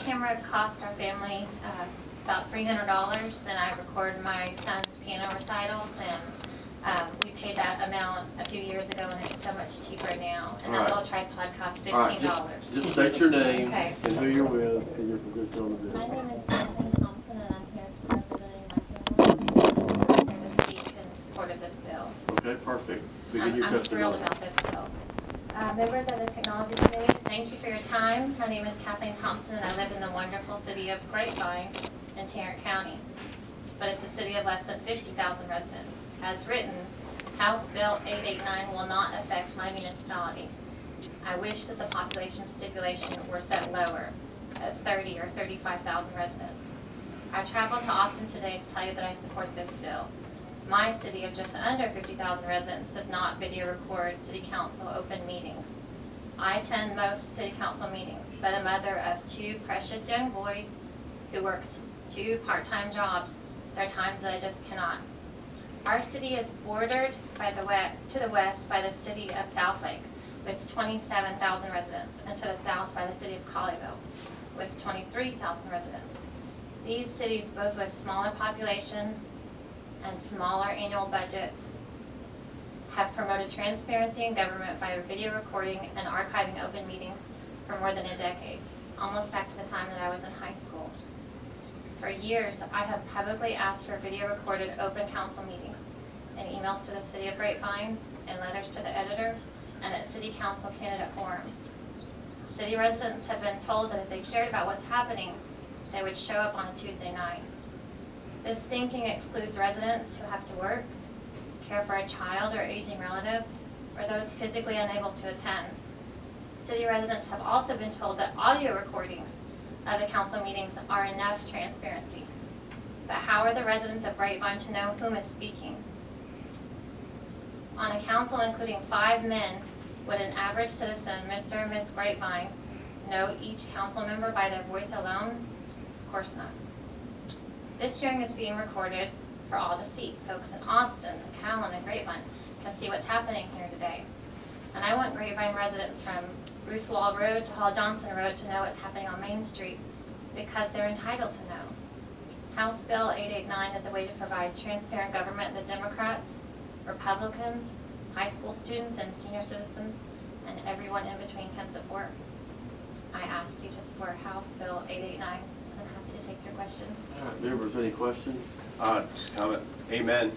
camera cost our family about $300, and I record my son's piano recitals, and we paid that amount a few years ago, and it's so much cheaper now. And that little tripod costs $15. All right, just state your name Okay. and who you're with and your position on the bill. My name is Kathleen Thompson, and I'm here representing my family. I'm here to speak in support of this bill. Okay, perfect. Begin your I'm testimony. thrilled about this bill. Members of the Technology Committee, thank you for your time. My name is Kathleen Thompson, and I live in the wonderful city of Grapevine in Tarrant County. But it's a city of less than 50,000 residents. As written, House Bill 889 will not affect my municipality. I wish that the population stipulation were set lower, at 30 or 35,000 residents. I traveled to Austin today to tell you that I support this bill. My city of just under 50,000 residents does not video record city council open meetings. I attend most city council meetings, but a mother of 2 precious young boys who works 2 part-time jobs, there are times that I just cannot. Our city is bordered to the west by the city of Southlake with 27,000 residents, and to the south by the city of Colleyville with 23,000 residents. These cities, both with smaller population and smaller annual budgets, have promoted transparency in government by video recording and archiving open meetings for more than a decade, almost back to the time that I was in high school. For years, I have publicly asked for video recorded open council meetings in emails to the city of Grapevine, in letters to the editor, and at city council candidate forums. City residents have been told that if they cared about what's happening, they would show up on a Tuesday night. This thinking excludes residents who have to work, care for a child or aging relative, or those physically unable to attend. City residents have also been told that audio recordings of the council meetings are enough transparency. But how are the residents of Grapevine to know whom is speaking? On a council including 5 men, would an average citizen, Mr. and Ms. Grapevine, know each council member by their voice alone? Of course not. This hearing is being recorded for all to see. Folks in Austin, McAllen, and Grapevine can see what's happening here today. And I want Grapevine residents from Ruth Wall Road to Hall Johnson Road to know what's happening on Main Street, because they're entitled to know. House Bill 889 is a way to provide transparent government that Democrats, Republicans, high school students, and senior citizens, and everyone in between can support. I ask you to support House Bill 889. I'm happy to take your questions. All right, members, any questions? Just comment. Amen.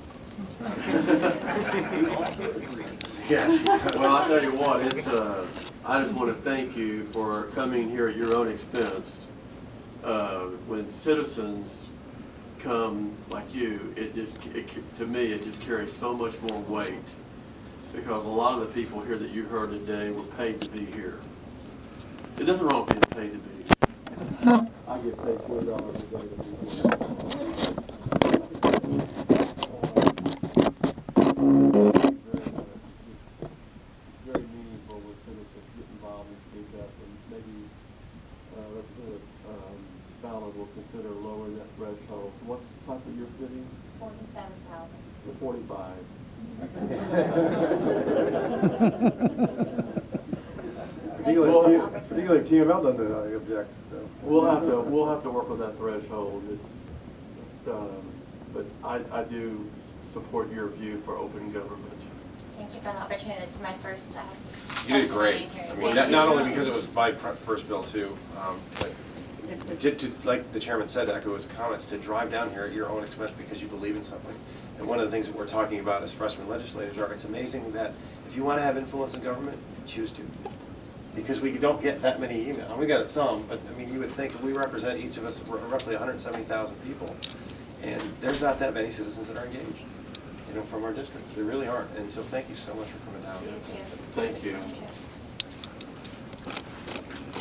Yes. Well, I'll tell you what, it's, I just want to thank you for coming here at your own expense. When citizens come like you, to me, it just carries so much more weight, because a lot of the people here that you heard today were paid to be here. There's nothing wrong with being paid to be here. I get paid $4 a day to be here. Very meaningful when citizens get involved and speak up, and maybe Representative Fowler will consider lowering that threshold. What's the top of your city? 47,000. To 45. Particularly TML doesn't object. So. We'll have to work on that threshold. But I do support your view for open government. Thank you for the opportunity. It's my first You did great. here. I mean, not only because it was my first bill too, but like the chairman said, to echo his comments, to drive down here at your own expense because you believe in something. And one of the things that we're talking about as freshman legislators are, it's amazing that if you want to have influence in government, choose to. Because we don't get that many emails. We got some, but I mean, you would think we represent, each of us, roughly 170,000 people. And there's not that many citizens that are engaged, from our districts. There really aren't. And so thank you so much for coming down. Thank you.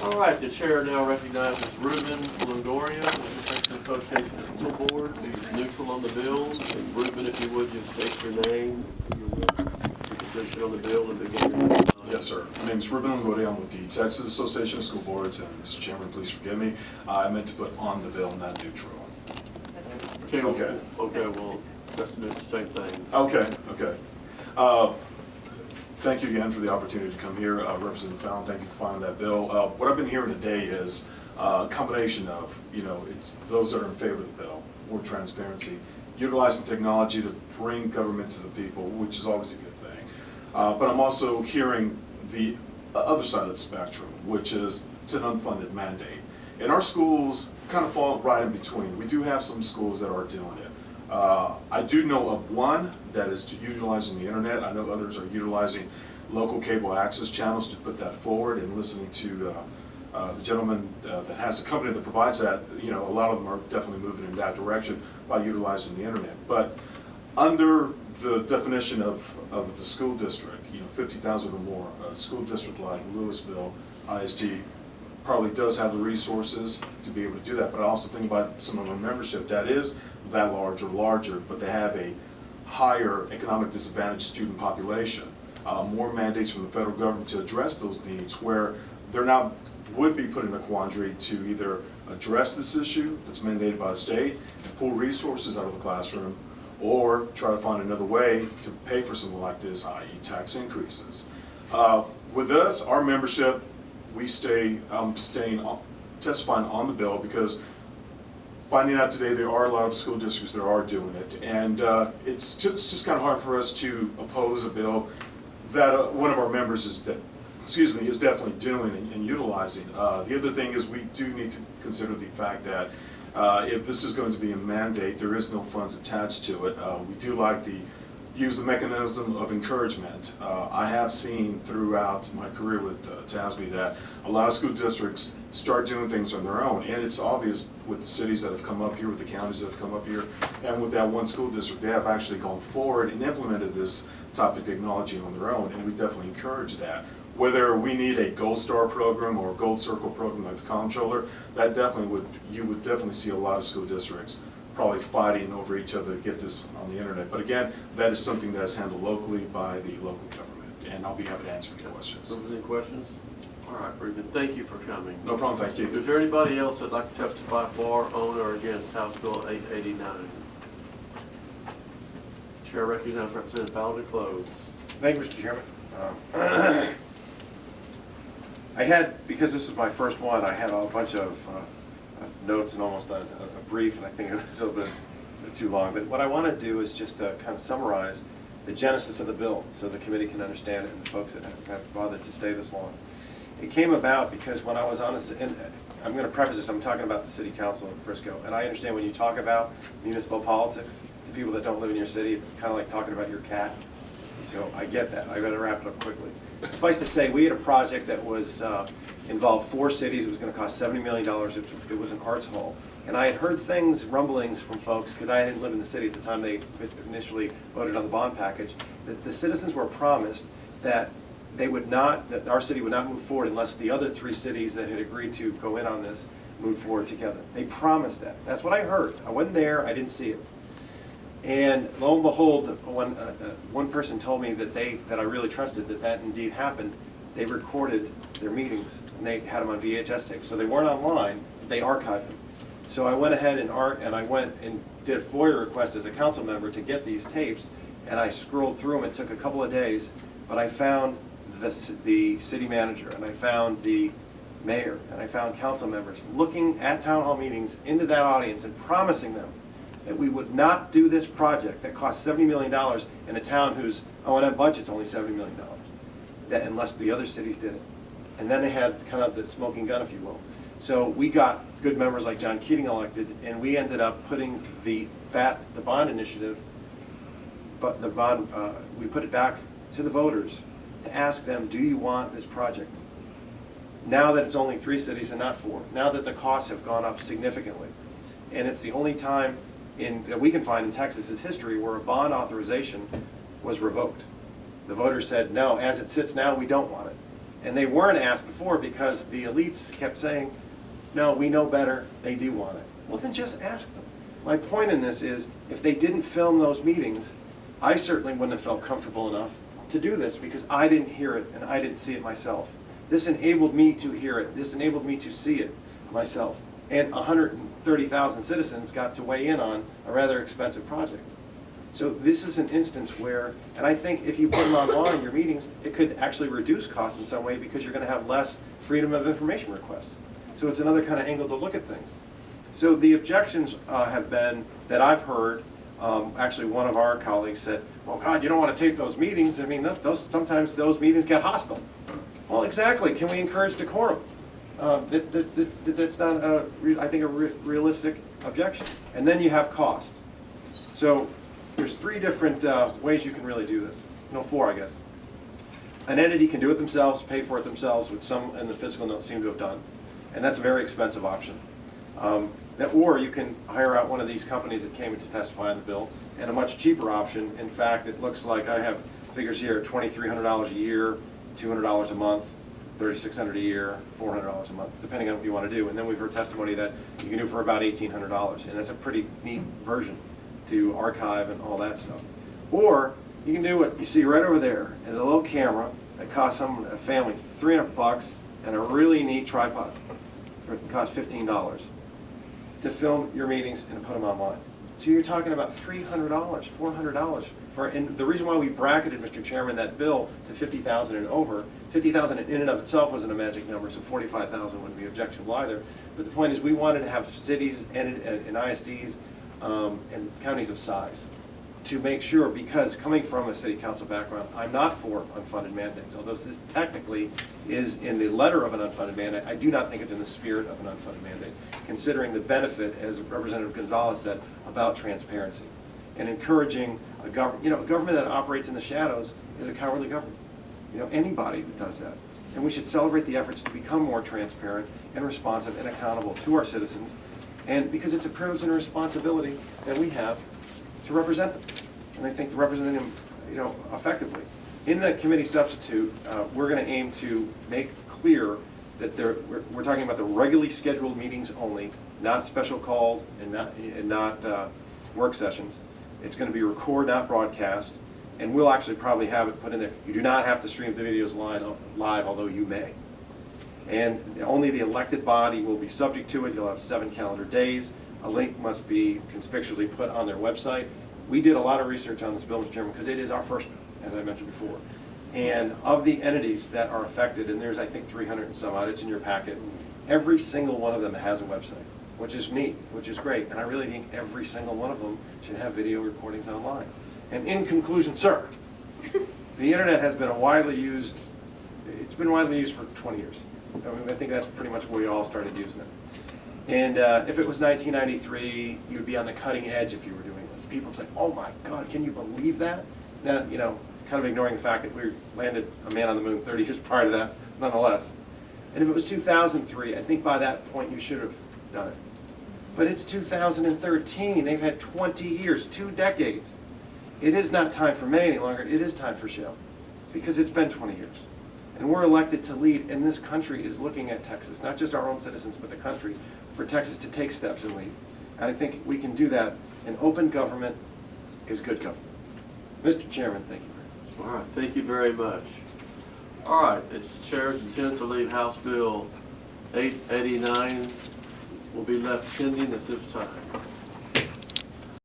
All right, the chair now recognizes Ruben Longoria of the Texas Association of School Boards. He's neutral on the bill. And Ruben, if you would, just state your name, your position on the bill, and begin your time. Yes, sir. My name is Ruben Longoria. I'm with the Texas Association of School Boards, and Mr. Chairman, please forgive me. I meant to put on the bill, not neutral. Okay, well, let's do the same thing. Okay. Thank you again for the opportunity to come here. Representative Fallon, thank you for filing that bill. What I've been hearing today is Combination of, it's those that are in favor of the bill, more transparency, utilizing technology to bring government to the people, which is always a good thing. But I'm also hearing the other side of the spectrum, which is it's an unfunded mandate. And our schools kind of fall right in between. We do have some schools that are doing it. I do know of one that is utilizing the internet. I know others are utilizing local cable access channels to put that forward, and listening to the gentleman that has a company that provides that, a lot of them are definitely moving in that direction by utilizing the internet. But under the definition of the school district, 50,000 or more, a school district like Louisville ISD probably does have the resources to be able to do that. But I also think about some of our membership that is that large or larger, but they have a higher economic disadvantaged student population. More mandates from the federal government to address those needs, where they're now would be put in a quandary to either address this issue that's mandated by the state and pull resources out of the classroom, or try to find another way to pay for something like this, i.e. tax increases. With us, our membership, we testifying on the bill, because finding out today there are a lot of school districts that are doing it, and it's just kind of hard for us to oppose a bill that one of our members is definitely doing and utilizing. The other thing is we do need to consider the fact that if this is going to be a mandate, there is no funds attached to it. We do like to use the mechanism of encouragement. I have seen throughout my career with TASB that a lot of school districts start doing things on their own, and it's obvious with the cities that have come up here, with the counties that have come up here, and with that one school district, they have actually gone forward and implemented this type of technology on their own, and we definitely encourage that. Whether we need a Gold Star program or a Gold Circle program like the comptroller, that you would definitely see a lot of school districts probably fighting over each other to get this on the internet. But again, that is something that is handled locally by the local government, and I'll be happy to answer any questions. Any questions? All right, Ruben, thank you for coming. No problem, thank you. Is there anybody else that'd like to testify for, on, or against House Bill 889? Chair recognizes Representative Fowler to close. Thank you, Mr. Chairman. Because this was my first one, I had a bunch of notes and almost a brief, and I think it was a little bit too long. But what I want to do is just kind of summarize the genesis of the bill so the committee can understand it and the folks that have bothered to stay this long. It came about because when I was on this, and I'm going to preface this, I'm talking about the city council in Frisco, and I understand when you talk about municipal politics, to people that don't live in your city, it's kind of like talking about your cat. So I get that. I got to wrap it up quickly. Suffice to say, we had a project that was involved 4 cities. It was going to cost $70 million. It was an arts hall. And I had heard rumblings from folks, because I didn't live in the city at the time they initially voted on the bond package, that the citizens were promised that that our city would not move forward unless the other 3 cities that had agreed to go in on this moved forward together. They promised that. That's what I heard. I wasn't there. I didn't see it. And lo and behold, one person told me that I really trusted that indeed happened. They recorded their meetings and they had them on VHS tapes. So they weren't online, but they archived them. So I went ahead and I went and did a FOIA request as a council member to get these tapes, and I scrolled through them. It took a couple of days, but I found the city manager, and I found the mayor, and I found council members looking at town hall meetings into that audience and promising them that we would not do this project that costs $70 million in a town whose O&M budget's only $70 million, that unless the other cities did it. And then they had kind of the smoking gun, if you will. So we got good members like John Keating elected, and we ended up putting the bond initiative, but we put it back to the voters to ask them, do you want this project? Now that it's only 3 cities and not 4, now that the costs have gone up significantly, and it's the only time that we can find in Texas's history where a bond authorization was revoked. The voters said, no, as it sits now, we don't want it. And they weren't asked before because the elites kept saying, no, we know better, they do want it. Well, then just ask them. My point in this is, if they didn't film those meetings, I certainly wouldn't have felt comfortable enough to do this because I didn't hear it and I didn't see it myself. This enabled me to hear it. This enabled me to see it myself. And 130,000 citizens got to weigh in on a rather expensive project. So this is an instance where, and I think if you put them online in your meetings, it could actually reduce costs in some way because you're going to have less freedom of information requests. So it's another kind of angle to look at things. So the objections have been, that I've heard, actually one of our colleagues said, well, God, you don't want to tape those meetings. I mean, sometimes those meetings get hostile. Well, exactly. Can we encourage decorum? That's not, I think, a realistic objection. And then you have cost. So there's 3 different ways you can really do this. No, 4, I guess. An entity can do it themselves, pay for it themselves, which some in the fiscal note seem to have done. And that's a very expensive option. Or you can hire out one of these companies that came in to testify on the bill, and a much cheaper option. In fact, it looks like I have figures here, $2,300 a year, $200 a month, $3,600 a year, $400 a month, depending on what you want to do. And then we've heard testimony that you can do for about $1,800, and that's a pretty neat version to archive and all that stuff. Or you can do what you see right over there is a little camera that costs a family $300 and a really neat tripod. It costs $15 to film your meetings and put them online. So you're talking about $300, $400 for, and the reason why we bracketed, Mr. Chairman, that bill to $50,000 and over, $50,000 in and of itself wasn't a magic number, so $45,000 wouldn't be objectionable either. But the point is, we wanted to have cities and ISDs and counties of size to make sure, because coming from a city council background, I'm not for unfunded mandates. Although this technically is in the letter of an unfunded mandate, I do not think it's in the spirit of an unfunded mandate, considering the benefit, as Representative Gonzalez said, about transparency and encouraging a government that operates in the shadows is a cowardly government. Anybody that does that. And we should celebrate the efforts to become more transparent and responsive and accountable to our citizens, and because it's a privilege and a responsibility that we have to represent them, and I think to represent them, effectively. In the committee substitute, we're going to aim to make clear that we're talking about the regularly scheduled meetings only, not special calls and not work sessions. It's going to be record, not broadcast, and we'll actually probably have it put in there. You do not have to stream the videos live, although you may. And only the elected body will be subject to it. You'll have 7 calendar days. A link must be conspicuously put on their website. We did a lot of research on this bill, Mr. Chairman, because it is our first bill, as I mentioned before. And of the entities that are affected, and there's, I think, 300 and some odd, it's in your packet, every single one of them has a website, which is neat, which is great. And I really think every single one of them should have video recordings online. And in conclusion, sir, the internet has been it's been widely used for 20 years. I think that's pretty much where we all started using it. And if it was 1993, you'd be on the cutting edge if you were doing this. People would say, oh my God, can you believe that? Now, kind of ignoring the fact that we landed a man on the moon 30 years prior to that, nonetheless. And if it was 2003, I think by that point you should have done it. But it's 2013. They've had 20 years, 2 decades. It is not time for May any longer. It is time for Shell, because it's been 20 years. And we're elected to lead, and this country is looking at Texas, not just our own citizens, but the country, for Texas to take steps and lead. And I think we can do that, and open government is good government. Mr. Chairman, thank you very much. All right, thank you very much. All right, it's the chair's intent to leave House Bill 889 will be left pending at this time.